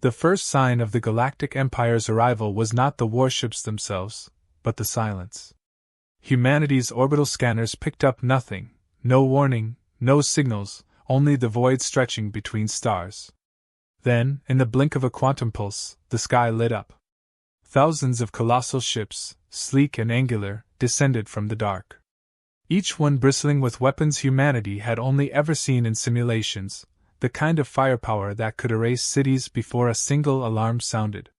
The first sign of the Galactic Empire's arrival was not the warships themselves, but the silence. Humanity's orbital scanners picked up nothing, no warning, no signals, only the void stretching between stars. Then, in the blink of a quantum pulse, the sky lit up. Thousands of colossal ships, sleek and angular, descended from the dark. Each one bristling with weapons humanity had only ever seen in simulations, the kind of firepower that could erase cities before a single alarm sounded.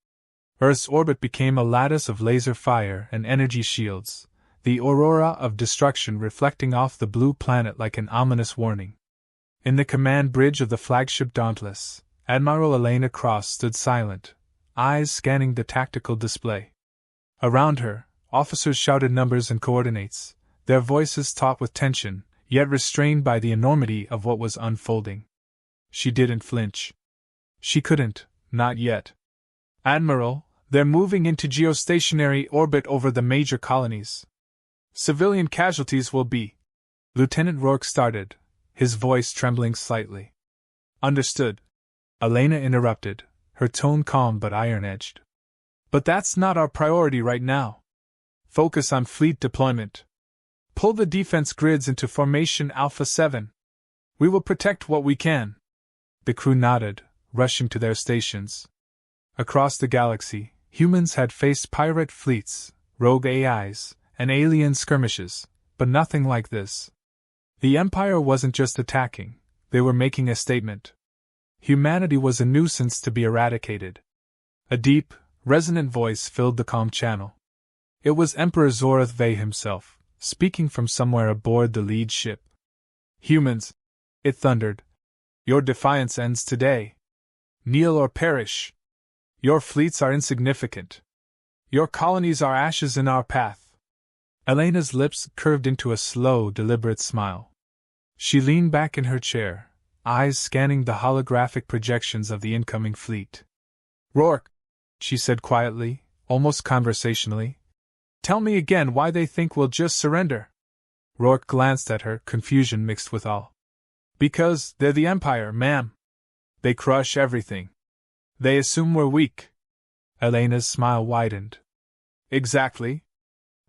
Earth's orbit became a lattice of laser fire and energy shields, the aurora of destruction reflecting off the blue planet like an ominous warning. In the command bridge of the flagship Dauntless, Admiral Elena Cross stood silent, eyes scanning the tactical display. Around her, officers shouted numbers and coordinates, their voices taut with tension, yet restrained by the enormity of what was unfolding. She didn't flinch. She couldn't, not yet. "Admiral, they're moving into geostationary orbit over the major colonies. Civilian casualties will be..." Lieutenant Rourke started, his voice trembling slightly. "Understood," Elena interrupted, her tone calm but iron-edged. "But that's not our priority right now. Focus on fleet deployment. Pull the defense grids into formation Alpha 7. We will protect what we can." The crew nodded, rushing to their stations. Across the galaxy, humans had faced pirate fleets, rogue AIs, and alien skirmishes, but nothing like this. The Empire wasn't just attacking, they were making a statement. Humanity was a nuisance to be eradicated. A deep, resonant voice filled the calm channel. It was Emperor Zorath Vey himself, speaking from somewhere aboard the lead ship. "Humans," it thundered, "your defiance ends today. Kneel or perish. Your fleets are insignificant. Your colonies are ashes in our path." Elena's lips curved into a slow, deliberate smile. She leaned back in her chair, eyes scanning the holographic projections of the incoming fleet. "Rourke," she said quietly, almost conversationally, "tell me again why they think we'll just surrender." Rourke glanced at her, confusion mixed with awe. "Because they're the Empire, ma'am. They crush everything. They assume we're weak." Elena's smile widened. "Exactly.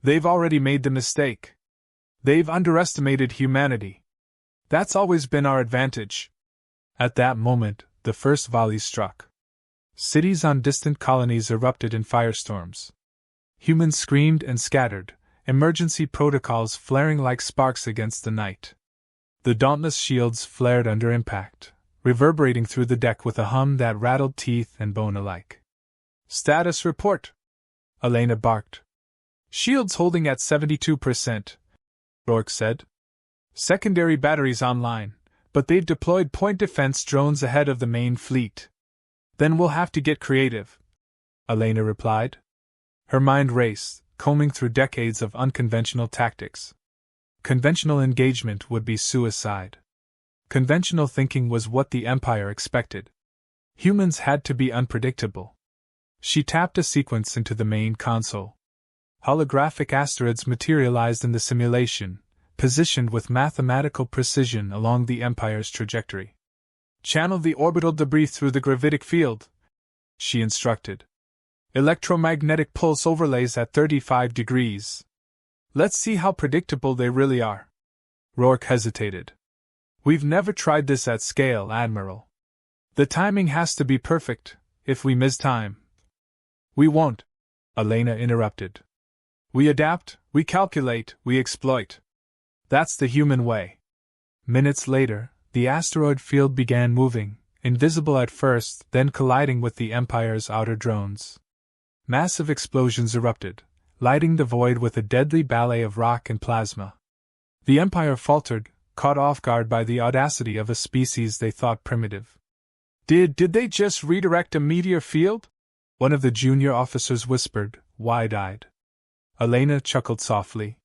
They've already made the mistake. They've underestimated humanity. That's always been our advantage." At that moment, the first volley struck. Cities on distant colonies erupted in firestorms. Humans screamed and scattered, emergency protocols flaring like sparks against the night. The dauntless shields flared under impact, reverberating through the deck with a hum that rattled teeth and bone alike. "Status report," Elena barked. "Shields holding at 72%, Rourke said. "Secondary batteries online, but they've deployed point defense drones ahead of the main fleet." "Then we'll have to get creative," Elena replied. Her mind raced, combing through decades of unconventional tactics. Conventional engagement would be suicide. Conventional thinking was what the Empire expected. Humans had to be unpredictable. She tapped a sequence into the main console. Holographic asteroids materialized in the simulation, positioned with mathematical precision along the Empire's trajectory. "Channel the orbital debris through the gravitic field," she instructed. "Electromagnetic pulse overlays at 35 degrees. Let's see how predictable they really are." Rourke hesitated. "We've never tried this at scale, Admiral. The timing has to be perfect. If we miss time..." "We won't," Elena interrupted. "We adapt, we calculate, we exploit. That's the human way." Minutes later, the asteroid field began moving, invisible at first, then colliding with the Empire's outer drones. Massive explosions erupted, lighting the void with a deadly ballet of rock and plasma. The Empire faltered, caught off guard by the audacity of a species they thought primitive. Did they just redirect a meteor field?" one of the junior officers whispered, wide-eyed. Elena chuckled softly.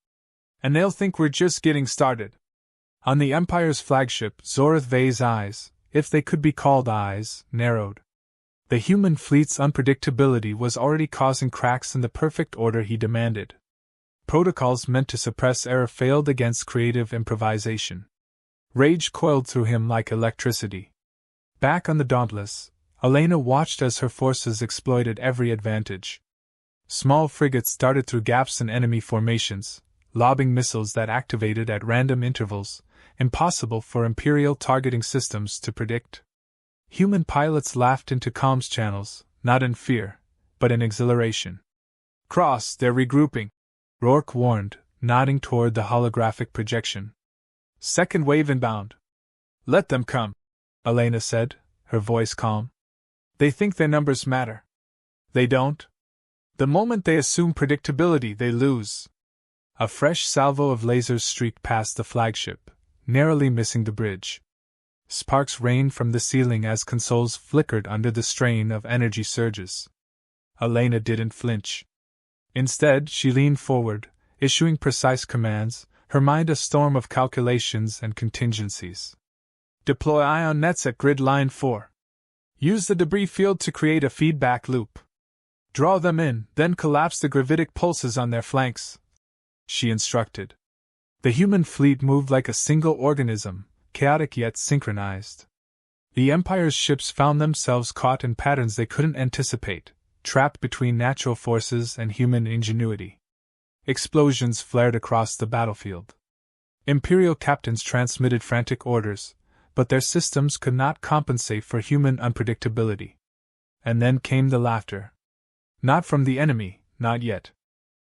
"And they'll think we're just getting started." On the Empire's flagship, Zorath Vey's eyes, if they could be called eyes, narrowed. The human fleet's unpredictability was already causing cracks in the perfect order he demanded. Protocols meant to suppress error failed against creative improvisation. Rage coiled through him like electricity. Back on the Dauntless, Elena watched as her forces exploited every advantage. Small frigates darted through gaps in enemy formations, lobbing missiles that activated at random intervals, impossible for Imperial targeting systems to predict. Human pilots laughed into comms channels, not in fear, but in exhilaration. "Cross, they're regrouping," Rourke warned, nodding toward the holographic projection. "Second wave inbound." "Let them come," Elena said, her voice calm. "They think their numbers matter. They don't. The moment they assume predictability, they lose." A fresh salvo of lasers streaked past the flagship, narrowly missing the bridge. Sparks rained from the ceiling as consoles flickered under the strain of energy surges. Elena didn't flinch. Instead, she leaned forward, issuing precise commands, her mind a storm of calculations and contingencies. "Deploy ion nets at grid line 4. Use the debris field to create a feedback loop. Draw them in, then collapse the gravitic pulses on their flanks," she instructed. The human fleet moved like a single organism, chaotic yet synchronized. The Empire's ships found themselves caught in patterns they couldn't anticipate, trapped between natural forces and human ingenuity. Explosions flared across the battlefield. Imperial captains transmitted frantic orders, but their systems could not compensate for human unpredictability. And then came the laughter. Not from the enemy, not yet.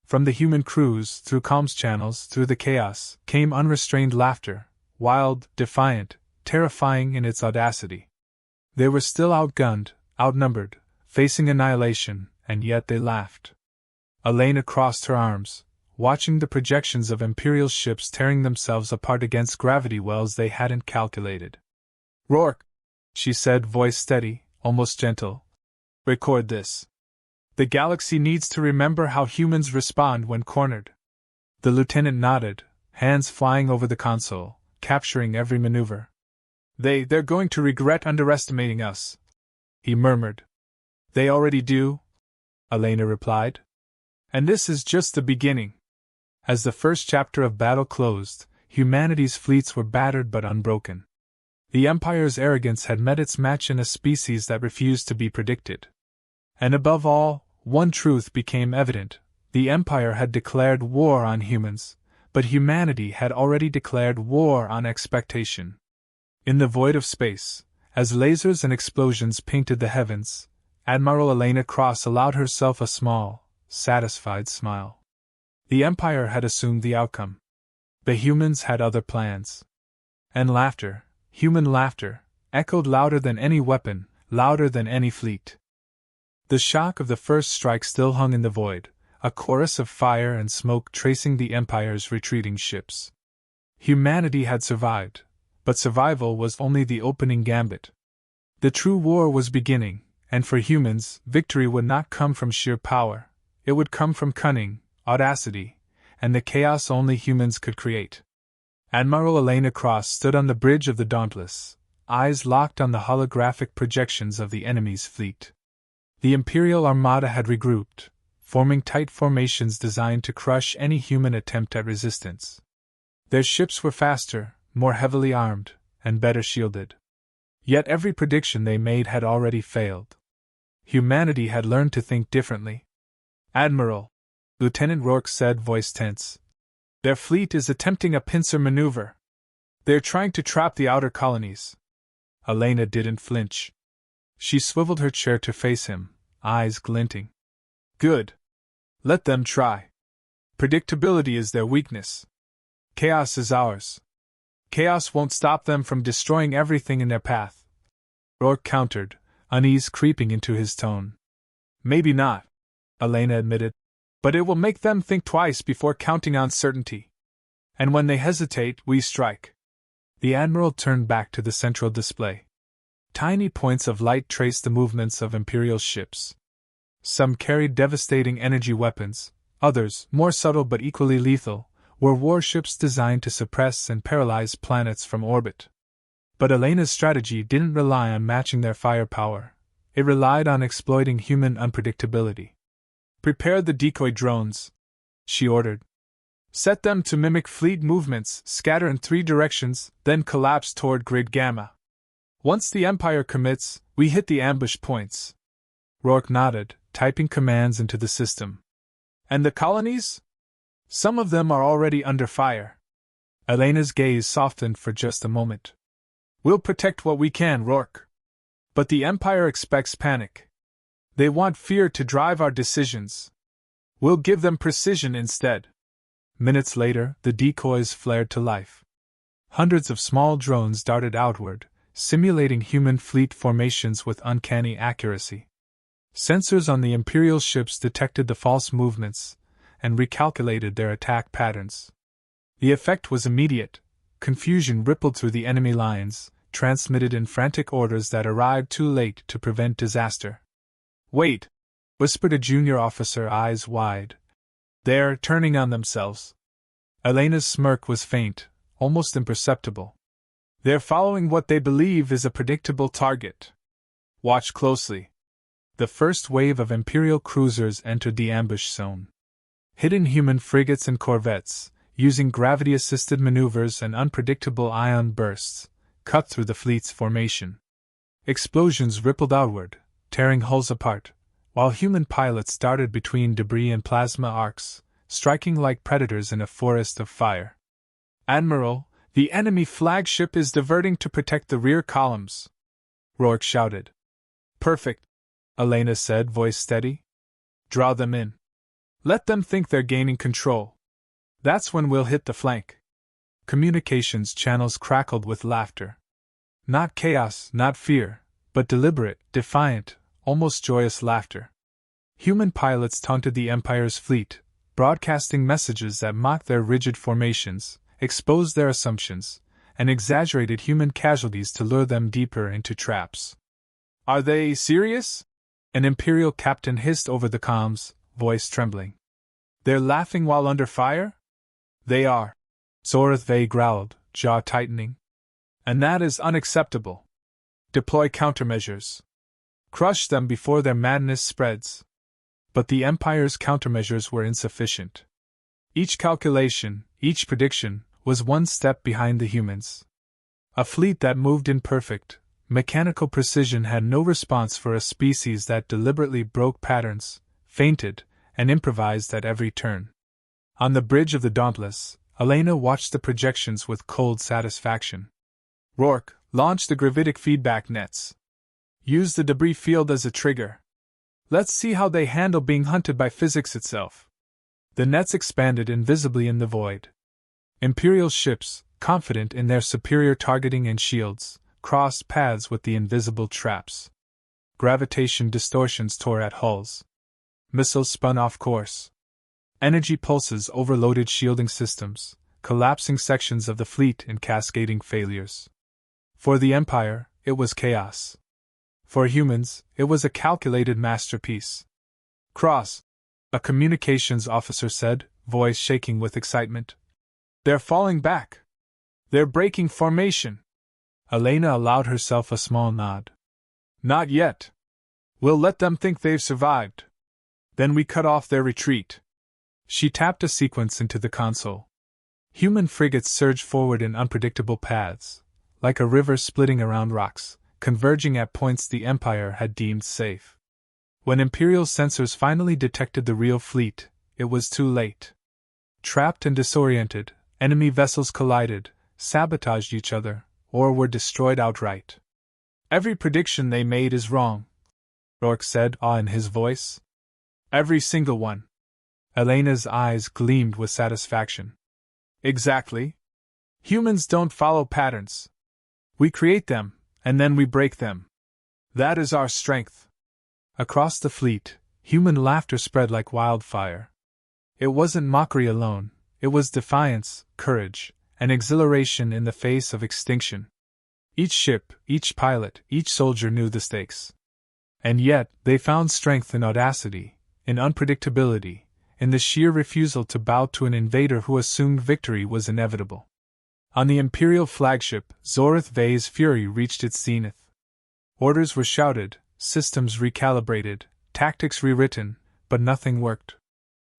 From the human crews, through comms channels, through the chaos, came unrestrained laughter, wild, defiant, terrifying in its audacity. They were still outgunned, outnumbered, facing annihilation, and yet they laughed. Elena crossed her arms, watching the projections of Imperial ships tearing themselves apart against gravity wells they hadn't calculated. "Rourke," she said, voice steady, almost gentle. "Record this. The galaxy needs to remember how humans respond when cornered." The lieutenant nodded, hands flying over the console, capturing every maneuver. They're going to regret underestimating us," he murmured. "They already do," Elena replied. "And this is just the beginning." As the first chapter of battle closed, humanity's fleets were battered but unbroken. The Empire's arrogance had met its match in a species that refused to be predicted. And above all, one truth became evident: the Empire had declared war on humans, but humanity had already declared war on expectation. In the void of space, as lasers and explosions painted the heavens, Admiral Elena Cross allowed herself a small, satisfied smile. The Empire had assumed the outcome. The humans had other plans. And laughter, human laughter, echoed louder than any weapon, louder than any fleet. The shock of the first strike still hung in the void, a chorus of fire and smoke tracing the Empire's retreating ships. Humanity had survived, but survival was only the opening gambit. The true war was beginning, and for humans, victory would not come from sheer power, it would come from cunning, audacity, and the chaos only humans could create. Admiral Elena Cross stood on the bridge of the Dauntless, eyes locked on the holographic projections of the enemy's fleet. The Imperial Armada had regrouped, forming tight formations designed to crush any human attempt at resistance. Their ships were faster, more heavily armed, and better shielded. Yet every prediction they made had already failed. Humanity had learned to think differently. "Admiral," Lieutenant Rourke said, voice tense, "their fleet is attempting a pincer maneuver. They're trying to trap the outer colonies." Elena didn't flinch. She swiveled her chair to face him, eyes glinting. "Good. Let them try. Predictability is their weakness. Chaos is ours. Chaos won't stop them from destroying everything in their path." Rourke countered, unease creeping into his tone. "Maybe not," Elena admitted, "but it will make them think twice before counting on certainty. And when they hesitate, we strike." The Admiral turned back to the central display. Tiny points of light traced the movements of Imperial ships. Some carried devastating energy weapons, others, more subtle but equally lethal, were warships designed to suppress and paralyze planets from orbit. But Elena's strategy didn't rely on matching their firepower, it relied on exploiting human unpredictability. "Prepare the decoy drones," she ordered. "Set them to mimic fleet movements, scatter in 3 directions, then collapse toward grid gamma. Once the Empire commits, we hit the ambush points. Rourke nodded, typing commands into the system. And the colonies? Some of them are already under fire. Elena's gaze softened for just a moment. We'll protect what we can, Rourke. But the Empire expects panic. They want fear to drive our decisions. We'll give them precision instead. Minutes later, the decoys flared to life. Hundreds of small drones darted outward, simulating human fleet formations with uncanny accuracy. Sensors on the Imperial ships detected the false movements and recalculated their attack patterns. The effect was immediate. Confusion rippled through the enemy lines, transmitted in frantic orders that arrived too late to prevent disaster. "Wait!" whispered a junior officer, eyes wide. "They're turning on themselves." Elena's smirk was faint, almost imperceptible. "They're following what they believe is a predictable target. Watch closely." The first wave of Imperial cruisers entered the ambush zone. Hidden human frigates and corvettes, using gravity-assisted maneuvers and unpredictable ion bursts, cut through the fleet's formation. Explosions rippled outward, tearing hulls apart, while human pilots darted between debris and plasma arcs, striking like predators in a forest of fire. "Admiral, the enemy flagship is diverting to protect the rear columns," Rourke shouted. "Perfect," Elena said, voice steady. "Draw them in. Let them think they're gaining control. That's when we'll hit the flank." Communications channels crackled with laughter. Not chaos, not fear, but deliberate, defiant, almost joyous laughter. Human pilots taunted the Empire's fleet, broadcasting messages that mocked their rigid formations, exposed their assumptions, and exaggerated human casualties to lure them deeper into traps. "Are they serious?" an Imperial captain hissed over the comms, voice trembling. "They're laughing while under fire?" "They are," Zorith Vey growled, jaw tightening. "And that is unacceptable. Deploy countermeasures. Crush them before their madness spreads." But the Empire's countermeasures were insufficient. Each calculation, each prediction, was one step behind the humans. A fleet that moved in perfect, mechanical precision had no response for a species that deliberately broke patterns, feinted, and improvised at every turn. On the bridge of the Dauntless, Elena watched the projections with cold satisfaction. "Rourke, launch the gravitic feedback nets. Use the debris field as a trigger. Let's see how they handle being hunted by physics itself." The nets expanded invisibly in the void. Imperial ships, confident in their superior targeting and shields, crossed paths with the invisible traps. Gravitation distortions tore at hulls. Missiles spun off course. Energy pulses overloaded shielding systems, collapsing sections of the fleet in cascading failures. For the Empire, it was chaos. For humans, it was a calculated masterpiece. "Cross," a communications officer said, voice shaking with excitement. "They're falling back. They're breaking formation." Elena allowed herself a small nod. "Not yet. We'll let them think they've survived. Then we cut off their retreat." She tapped a sequence into the console. Human frigates surged forward in unpredictable paths, like a river splitting around rocks, converging at points the Empire had deemed safe. When Imperial sensors finally detected the real fleet, it was too late. Trapped and disoriented, enemy vessels collided, sabotaged each other, or were destroyed outright. "Every prediction they made is wrong," Rourke said, awe in his voice. "Every single one." Elena's eyes gleamed with satisfaction. "Exactly. Humans don't follow patterns. We create them, and then we break them. That is our strength." Across the fleet, human laughter spread like wildfire. It wasn't mockery alone, it was defiance, courage, and exhilaration in the face of extinction. Each ship, each pilot, each soldier knew the stakes. And yet, they found strength in audacity, in unpredictability, in the sheer refusal to bow to an invader who assumed victory was inevitable. On the Imperial flagship, Zorith Vey's fury reached its zenith. Orders were shouted, systems recalibrated, tactics rewritten, but nothing worked.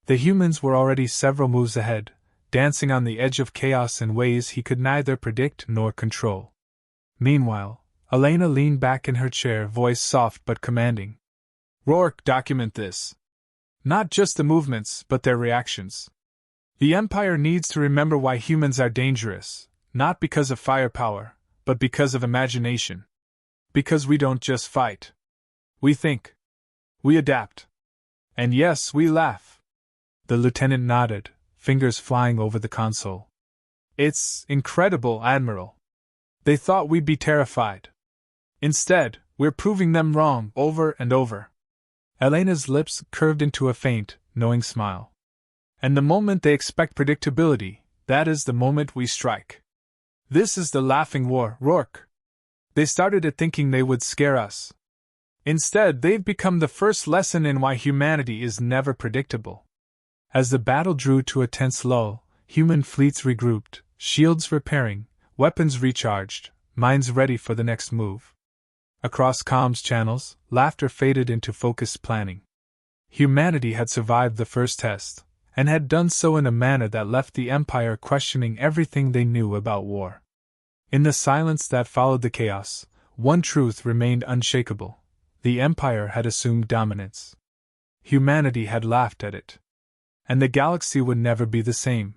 The humans were already several moves ahead, dancing on the edge of chaos in ways he could neither predict nor control. Meanwhile, Elena leaned back in her chair, voice soft but commanding. Rourke, document this. Not just the movements, but their reactions. The Empire needs to remember why humans are dangerous, not because of firepower, but because of imagination. Because we don't just fight. We think. We adapt. And yes, we laugh. The lieutenant nodded, fingers flying over the console. It's incredible, Admiral. They thought we'd be terrified. Instead, we're proving them wrong over and over. Elena's lips curved into a faint, knowing smile. And the moment they expect predictability, that is the moment we strike. This is the laughing war, Rourke. They started it thinking they would scare us. Instead, they've become the first lesson in why humanity is never predictable. As the battle drew to a tense lull, human fleets regrouped, shields repairing, weapons recharged, minds ready for the next move. Across comms channels, laughter faded into focused planning. Humanity had survived the first test, and had done so in a manner that left the Empire questioning everything they knew about war. In the silence that followed the chaos, one truth remained unshakable. The Empire had assumed dominance. Humanity had laughed at it. And the galaxy would never be the same.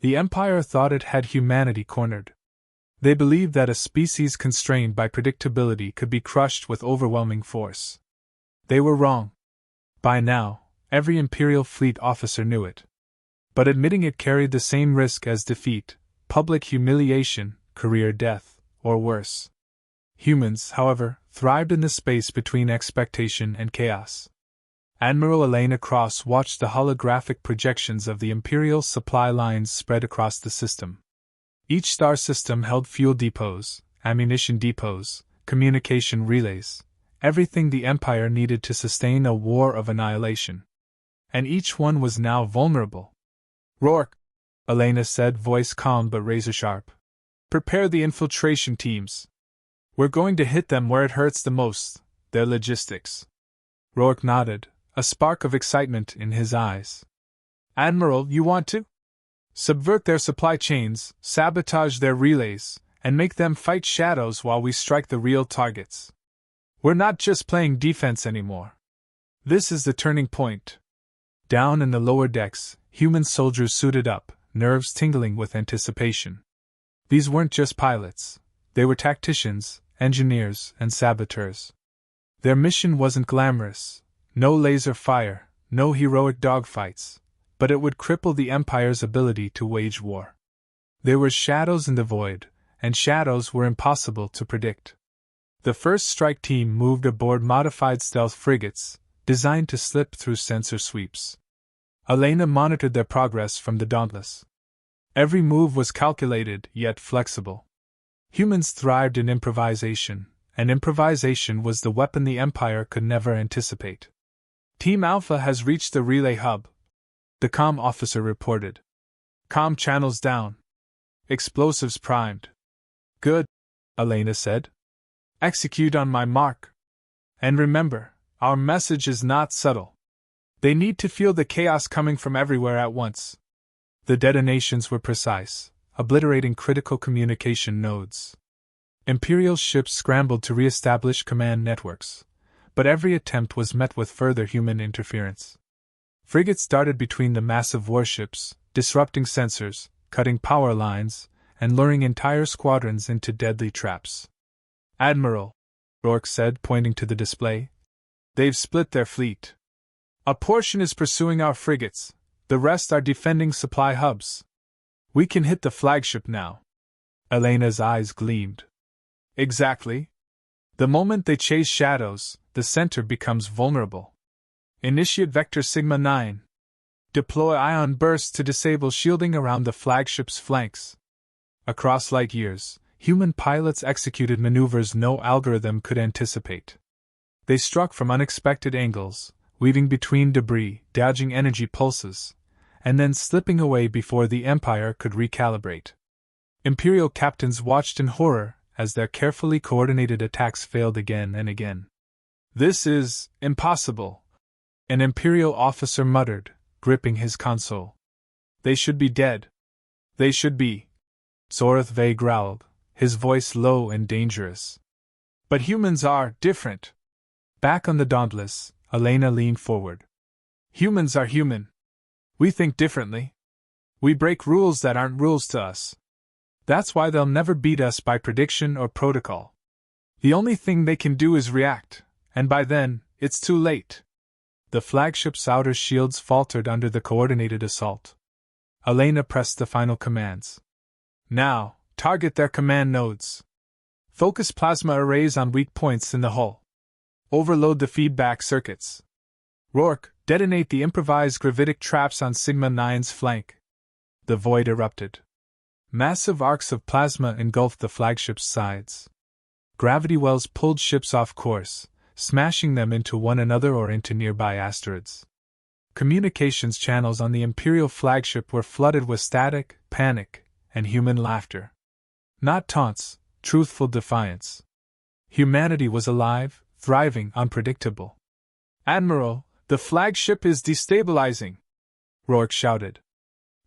The Empire thought it had humanity cornered. They believed that a species constrained by predictability could be crushed with overwhelming force. They were wrong. By now, every Imperial fleet officer knew it. But admitting it carried the same risk as defeat, public humiliation, career death, or worse. Humans, however, thrived in the space between expectation and chaos. Admiral Elena Cross watched the holographic projections of the Imperial supply lines spread across the system. Each star system held fuel depots, ammunition depots, communication relays, everything the Empire needed to sustain a war of annihilation. And each one was now vulnerable. Rourke, Elena said, voice calm but razor-sharp. Prepare the infiltration teams. We're going to hit them where it hurts the most, their logistics. Rourke nodded, a spark of excitement in his eyes. Admiral, you want to? Subvert their supply chains, sabotage their relays, and make them fight shadows while we strike the real targets. We're not just playing defense anymore. This is the turning point. Down in the lower decks, human soldiers suited up, nerves tingling with anticipation. These weren't just pilots. They were tacticians, engineers, and saboteurs. Their mission wasn't glamorous. No laser fire, no heroic dogfights, but it would cripple the Empire's ability to wage war. There were shadows in the void, and shadows were impossible to predict. The first strike team moved aboard modified stealth frigates, designed to slip through sensor sweeps. Elena monitored their progress from the Dauntless. Every move was calculated, yet flexible. Humans thrived in improvisation, and improvisation was the weapon the Empire could never anticipate. Team Alpha has reached the relay hub, the comm officer reported. Comm channels down. Explosives primed. Good, Elena said. Execute on my mark. And remember, our message is not subtle. They need to feel the chaos coming from everywhere at once. The detonations were precise, obliterating critical communication nodes. Imperial ships scrambled to re-establish command networks, but every attempt was met with further human interference. Frigates darted between the massive warships, disrupting sensors, cutting power lines, and luring entire squadrons into deadly traps. Admiral, Rourke said, pointing to the display, they've split their fleet. A portion is pursuing our frigates, the rest are defending supply hubs. We can hit the flagship now. Elena's eyes gleamed. Exactly. The moment they chase shadows, the center becomes vulnerable. Initiate Vector Sigma 9. Deploy ion bursts to disable shielding around the flagship's flanks. Across light years, human pilots executed maneuvers no algorithm could anticipate. They struck from unexpected angles, weaving between debris, dodging energy pulses, and then slipping away before the Empire could recalibrate. Imperial captains watched in horror as their carefully coordinated attacks failed again and again. This is impossible, an Imperial officer muttered, gripping his console. They should be dead. They should be. Zorath Vey growled, his voice low and dangerous. But humans are different. Back on the Dauntless, Elena leaned forward. Humans are human. We think differently. We break rules that aren't rules to us. That's why they'll never beat us by prediction or protocol. The only thing they can do is react, and by then, it's too late. The flagship's outer shields faltered under the coordinated assault. Elena pressed the final commands. Now, target their command nodes. Focus plasma arrays on weak points in the hull. Overload the feedback circuits. Rourke, detonate the improvised gravitic traps on Sigma 9's flank. The void erupted. Massive arcs of plasma engulfed the flagship's sides. Gravity wells pulled ships off course, smashing them into one another or into nearby asteroids. Communications channels on the Imperial flagship were flooded with static, panic, and human laughter. Not taunts, truthful defiance. Humanity was alive, thriving, unpredictable. "Admiral, the flagship is destabilizing!" Rourke shouted.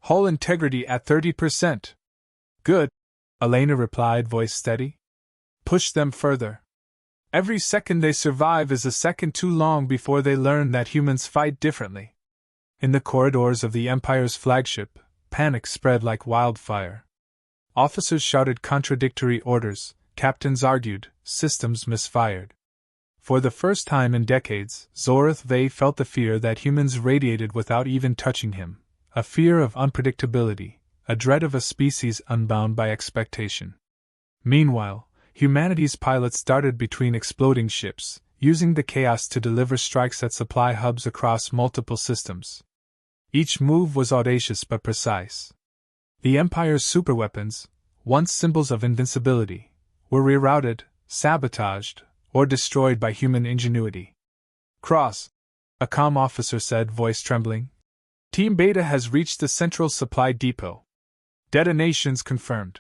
"Hull integrity at 30%. "Good," Elena replied, voice steady. "Push them further. Every second they survive is a second too long before they learn that humans fight differently." In the corridors of the Empire's flagship, panic spread like wildfire. Officers shouted contradictory orders, captains argued, systems misfired. For the first time in decades, Zorath Vey felt the fear that humans radiated without even touching him, a fear of unpredictability, a dread of a species unbound by expectation. Meanwhile, humanity's pilots darted between exploding ships, using the chaos to deliver strikes at supply hubs across multiple systems. Each move was audacious but precise. The Empire's superweapons, once symbols of invincibility, were rerouted, sabotaged, or destroyed by human ingenuity. "Cross," a comm officer said, voice trembling. "Team Beta has reached the central supply depot. Detonations confirmed.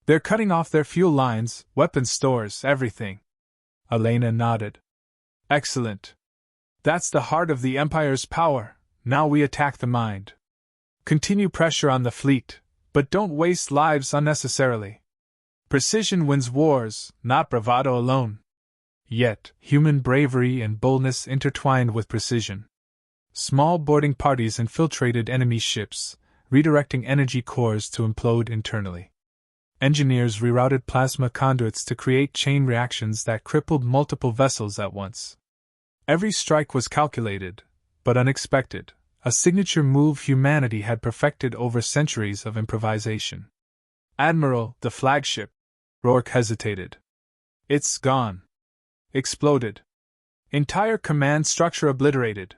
They're cutting off their fuel lines, weapons stores, everything." Elena nodded. "Excellent. That's the heart of the Empire's power. Now we attack the mind. Continue pressure on the fleet, but don't waste lives unnecessarily. Precision wins wars, not bravado alone." Yet, human bravery and boldness intertwined with precision. Small boarding parties infiltrated enemy ships, redirecting energy cores to implode internally. Engineers rerouted plasma conduits to create chain reactions that crippled multiple vessels at once. Every strike was calculated, but unexpected, a signature move humanity had perfected over centuries of improvisation. "Admiral, the flagship." Rourke hesitated. "It's gone. Exploded. Entire command structure obliterated."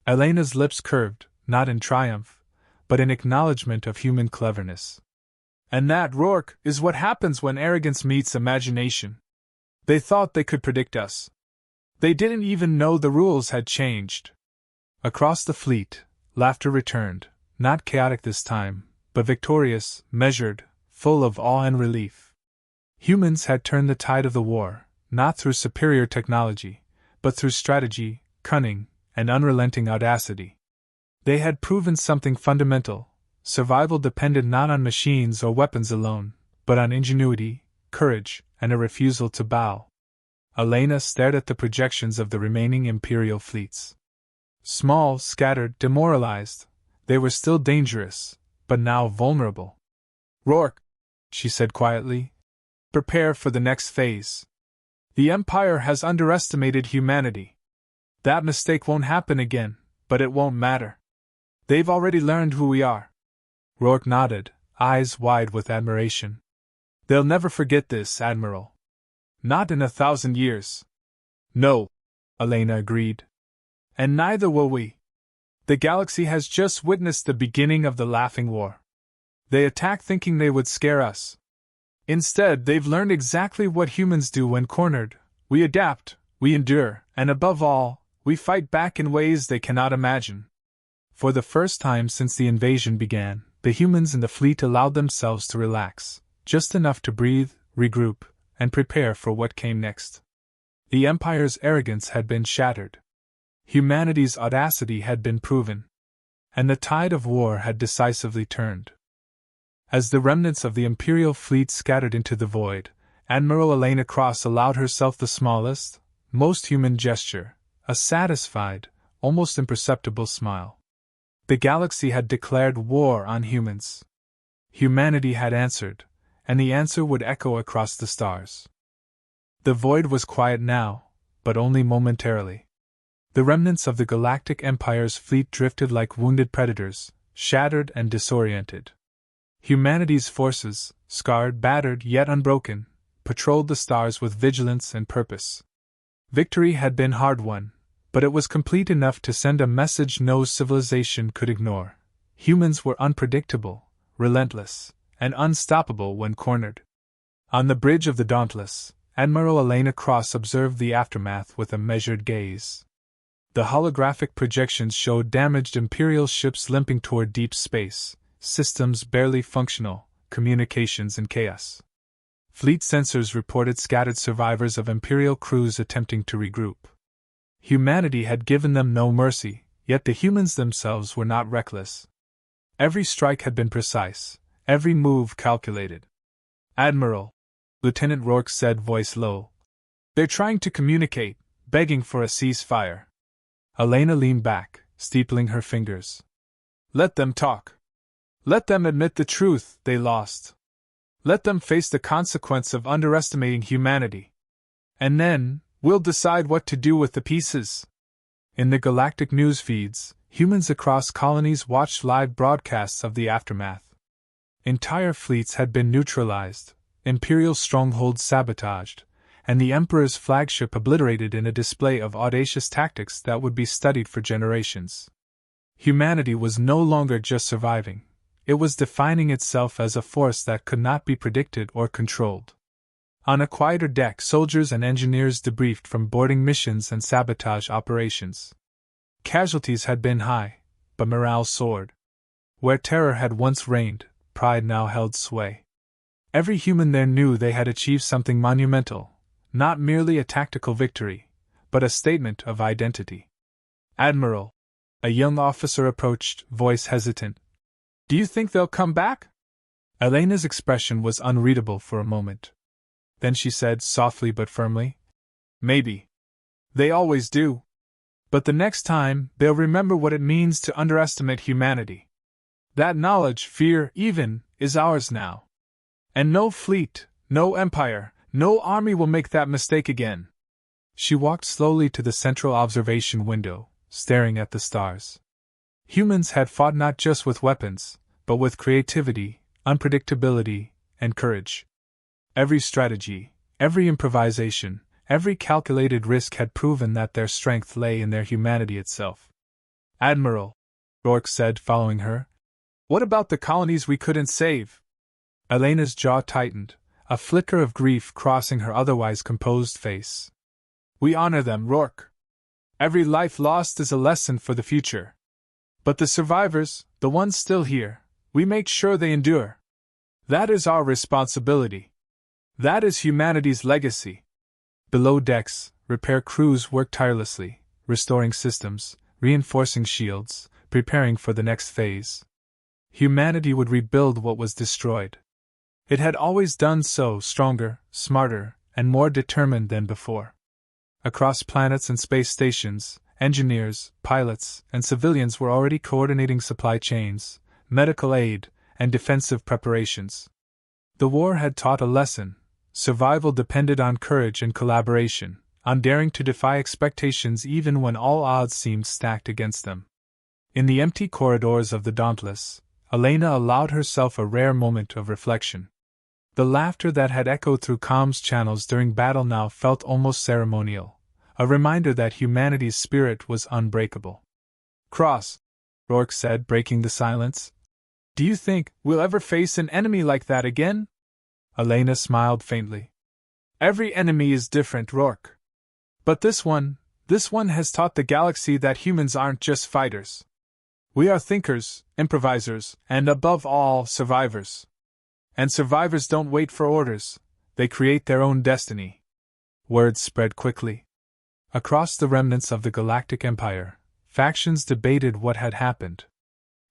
Elena's lips curved, not in triumph, but in acknowledgement of human cleverness. "And that, Rourke, is what happens when arrogance meets imagination. They thought they could predict us. They didn't even know the rules had changed." Across the fleet, laughter returned, not chaotic this time, but victorious, measured, full of awe and relief. Humans had turned the tide of the war, not through superior technology, but through strategy, cunning, and unrelenting audacity. They had proven something fundamental: survival depended not on machines or weapons alone, but on ingenuity, courage, and a refusal to bow. Elena stared at the projections of the remaining Imperial fleets. Small, scattered, demoralized, they were still dangerous, but now vulnerable. "Rourke," she said quietly, "prepare for the next phase. The Empire has underestimated humanity. That mistake won't happen again, but it won't matter. They've already learned who we are." Rourke nodded, eyes wide with admiration. "They'll never forget this, Admiral. Not in 1,000 years." "No," Elena agreed. "And neither will we. The galaxy has just witnessed the beginning of the Laughing War. They attack thinking they would scare us. Instead, they've learned exactly what humans do when cornered. We adapt, we endure, and above all, we fight back in ways they cannot imagine." For the first time since the invasion began, the humans in the fleet allowed themselves to relax, just enough to breathe, regroup, and prepare for what came next. The Empire's arrogance had been shattered. Humanity's audacity had been proven. And the tide of war had decisively turned. As the remnants of the Imperial fleet scattered into the void, Admiral Elena Cross allowed herself the smallest, most human gesture, a satisfied, almost imperceptible smile. The galaxy had declared war on humans. Humanity had answered, and the answer would echo across the stars. The void was quiet now, but only momentarily. The remnants of the Galactic Empire's fleet drifted like wounded predators, shattered and disoriented. Humanity's forces, scarred, battered, yet unbroken, patrolled the stars with vigilance and purpose. Victory had been hard-won, but it was complete enough to send a message no civilization could ignore. Humans were unpredictable, relentless, and unstoppable when cornered. On the bridge of the Dauntless, Admiral Elena Cross observed the aftermath with a measured gaze. The holographic projections showed damaged Imperial ships limping toward deep space, systems barely functional, communications in chaos. Fleet sensors reported scattered survivors of Imperial crews attempting to regroup. Humanity had given them no mercy, yet the humans themselves were not reckless. Every strike had been precise, every move calculated. "Admiral," Lieutenant Rourke said, voice low, "they're trying to communicate, begging for a ceasefire." Elena leaned back, steepling her fingers. "Let them talk. Let them admit the truth, they lost. Let them face the consequence of underestimating humanity. And then, we'll decide what to do with the pieces." In the galactic news feeds, humans across colonies watched live broadcasts of the aftermath. Entire fleets had been neutralized, Imperial strongholds sabotaged, and the Emperor's flagship obliterated in a display of audacious tactics that would be studied for generations. Humanity was no longer just surviving, it was defining itself as a force that could not be predicted or controlled. On a quieter deck, soldiers and engineers debriefed from boarding missions and sabotage operations. Casualties had been high, but morale soared. Where terror had once reigned, pride now held sway. Every human there knew they had achieved something monumental, not merely a tactical victory, but a statement of identity. "Admiral," a young officer approached, voice hesitant, "do you think they'll come back?" Elena's expression was unreadable for a moment. Then she said softly but firmly, "Maybe. They always do. But the next time, they'll remember what it means to underestimate humanity. That knowledge, fear, even, is ours now. And no fleet, no empire, no army will make that mistake again." She walked slowly to the central observation window, staring at the stars. Humans had fought not just with weapons, but with creativity, unpredictability, and courage. Every strategy, every improvisation, every calculated risk had proven that their strength lay in their humanity itself. "Admiral," Rourke said, following her, "what about the colonies we couldn't save?" Elena's jaw tightened, a flicker of grief crossing her otherwise composed face. "We honor them, Rourke. Every life lost is a lesson for the future. But the survivors, the ones still here, we make sure they endure. That is our responsibility. That is humanity's legacy." Below decks, repair crews worked tirelessly, restoring systems, reinforcing shields, preparing for the next phase. Humanity would rebuild what was destroyed. It had always done so, stronger, smarter, and more determined than before. Across planets and space stations, engineers, pilots, and civilians were already coordinating supply chains, medical aid, and defensive preparations. The war had taught a lesson. Survival depended on courage and collaboration, on daring to defy expectations even when all odds seemed stacked against them. In the empty corridors of the Dauntless, Elena allowed herself a rare moment of reflection. The laughter that had echoed through comms channels during battle now felt almost ceremonial, a reminder that humanity's spirit was unbreakable. "Cross," Rourke said, breaking the silence, "do you think we'll ever face an enemy like that again?" Elena smiled faintly. "Every enemy is different, Rourke. But this one has taught the galaxy that humans aren't just fighters. We are thinkers, improvisers, and above all, survivors. And survivors don't wait for orders, they create their own destiny." Words spread quickly. Across the remnants of the Galactic Empire, factions debated what had happened.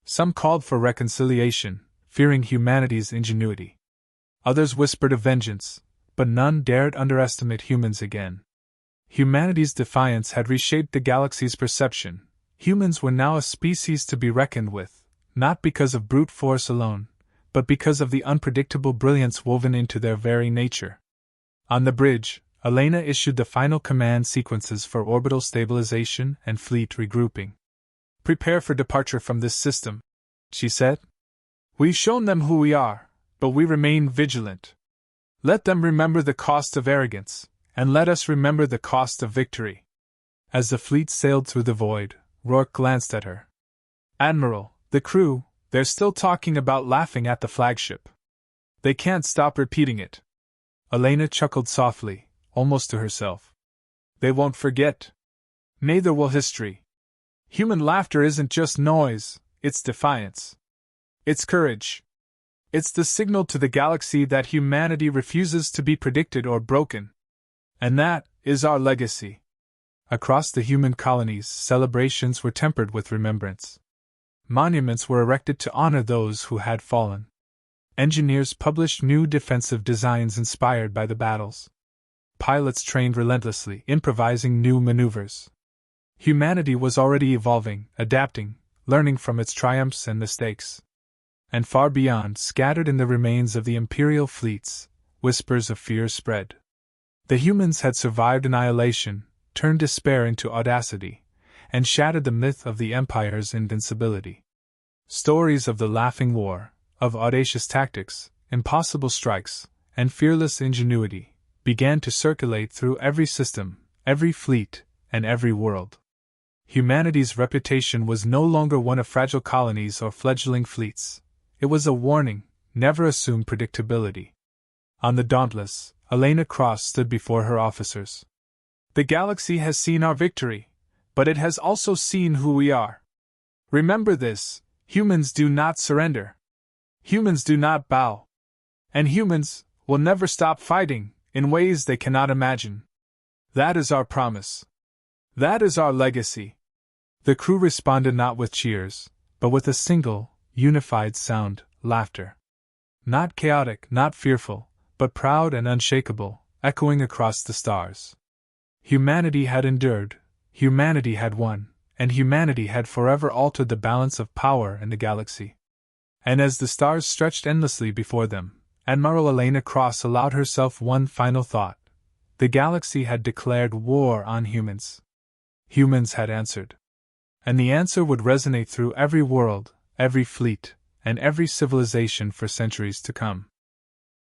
Some called for reconciliation, fearing humanity's ingenuity. Others whispered of vengeance, but none dared underestimate humans again. Humanity's defiance had reshaped the galaxy's perception. Humans were now a species to be reckoned with, not because of brute force alone, but because of the unpredictable brilliance woven into their very nature. On the bridge, Elena issued the final command sequences for orbital stabilization and fleet regrouping. "Prepare for departure from this system," she said. "We've shown them who we are, but we remain vigilant. Let them remember the cost of arrogance, and let us remember the cost of victory." As the fleet sailed through the void, Rourke glanced at her. "Admiral, the crew, they're still talking about laughing at the flagship. They can't stop repeating it." Elena chuckled softly, almost to herself. "They won't forget. Neither will history. Human laughter isn't just noise, it's defiance. It's courage. It's the signal to the galaxy that humanity refuses to be predicted or broken. And that is our legacy." Across the human colonies, celebrations were tempered with remembrance. Monuments were erected to honor those who had fallen. Engineers published new defensive designs inspired by the battles. Pilots trained relentlessly, improvising new maneuvers. Humanity was already evolving, adapting, learning from its triumphs and mistakes. And far beyond, scattered in the remains of the Imperial fleets, whispers of fear spread. The humans had survived annihilation, turned despair into audacity, and shattered the myth of the Empire's invincibility. Stories of the laughing war, of audacious tactics, impossible strikes, and fearless ingenuity began to circulate through every system, every fleet, and every world. Humanity's reputation was no longer one of fragile colonies or fledgling fleets. It was a warning: never assume predictability. On the Dauntless, Elena Cross stood before her officers. "The galaxy has seen our victory, but it has also seen who we are. Remember this: humans do not surrender. Humans do not bow. And humans will never stop fighting, in ways they cannot imagine. That is our promise. That is our legacy." The crew responded not with cheers, but with a single, unified sound: laughter. Not chaotic, not fearful, but proud and unshakable, echoing across the stars. Humanity had endured, humanity had won, and humanity had forever altered the balance of power in the galaxy. And as the stars stretched endlessly before them, Admiral Elena Cross allowed herself one final thought: the galaxy had declared war on humans. Humans had answered. And the answer would resonate through every world, every fleet, and every civilization for centuries to come.